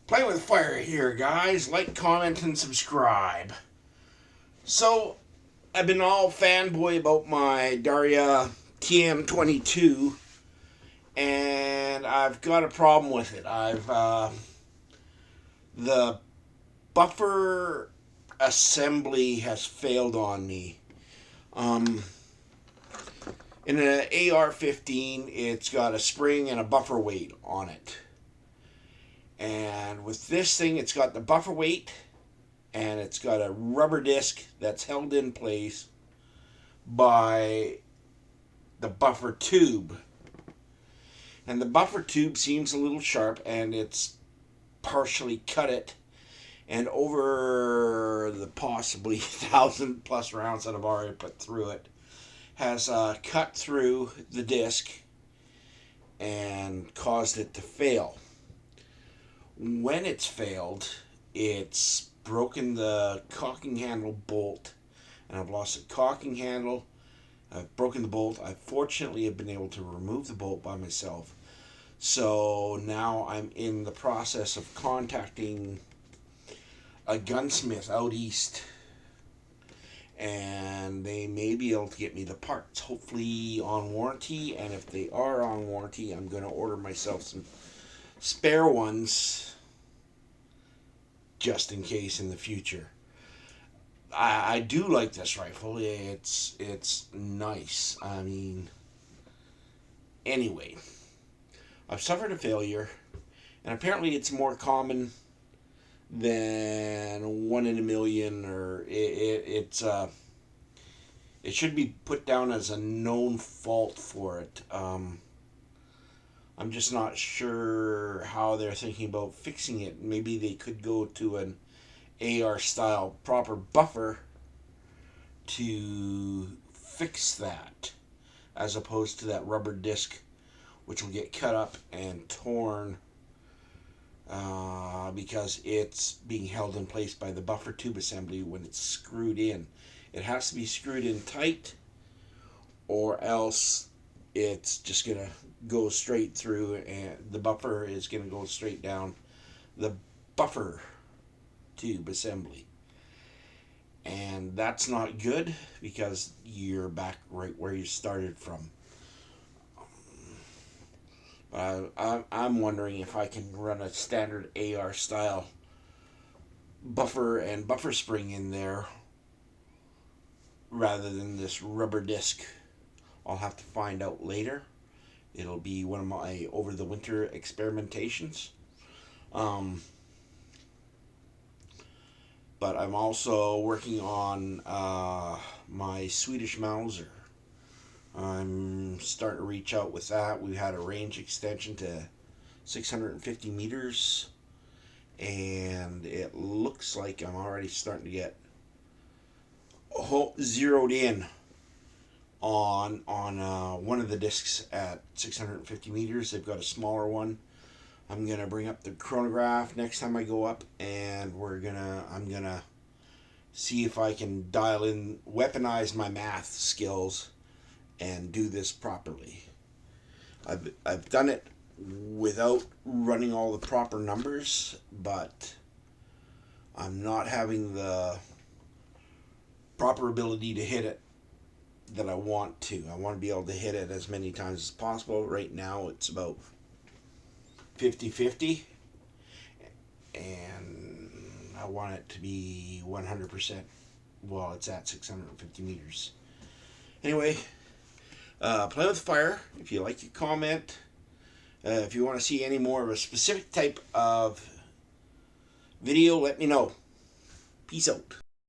Play with fire here, guys. Like, comment, and subscribe. So, I've been all fanboy about my Derya TM 22, and I've got a problem with it. The buffer assembly has failed on me. Um, in an AR-15, it's got a spring and a buffer weight on it. And with this thing, it's got the buffer weight and it's got a rubber disc that's held in place by the buffer tube. And the buffer tube seems a little sharp, and it's partially cut it. And over the possibly 1,000+ rounds that I've already put through it, has cut through the disc and caused it to fail. When it's failed, it's broken the cocking handle bolt, and I've lost the cocking handle. I've broken the bolt. I fortunately have been able to remove the bolt by myself. So now I'm in the process of contacting a gunsmith out east, and they may be able to get me the parts, hopefully on warranty. And if they are on warranty, I'm going to order myself some spare ones just in case in the future. I do like this rifle. It's nice. I mean, anyway, I've suffered a failure, and apparently it's more common than 1 in a million, or it should be put down as a known fault for it. I'm just not sure how they're thinking about fixing it. Maybe they could go to an AR style proper buffer to fix that, as opposed to that rubber disc, which will get cut up and torn because it's being held in place by the buffer tube assembly when it's screwed in. It has to be screwed in tight, or else it's just gonna go straight through, and the buffer is gonna go straight down the buffer tube assembly. And that's not good, because you're back right where you started from. I'm wondering if I can run a standard AR style buffer and buffer spring in there rather than this rubber disc. I'll have to find out later. It'll be one of my over the winter experimentations. But I'm also working on my Swedish Mauser. I'm starting to reach out with that. We had a range extension to 650 meters, and it looks like I'm already starting to get zeroed in on one of the discs at 650 meters. They've got a smaller one. I'm gonna bring up the chronograph next time I go up, and I'm gonna see if I can dial in, weaponize my math skills, and do this properly. I've done it without running all the proper numbers, but I'm not having the proper ability to hit it that I want to. I want to be able to hit it as many times as possible. Right now it's about 50-50, and I want it to be 100% while it's at 650 meters. Anyway, play with fire. If you like it, comment. If you want to see any more of a specific type of video, let me know. Peace out.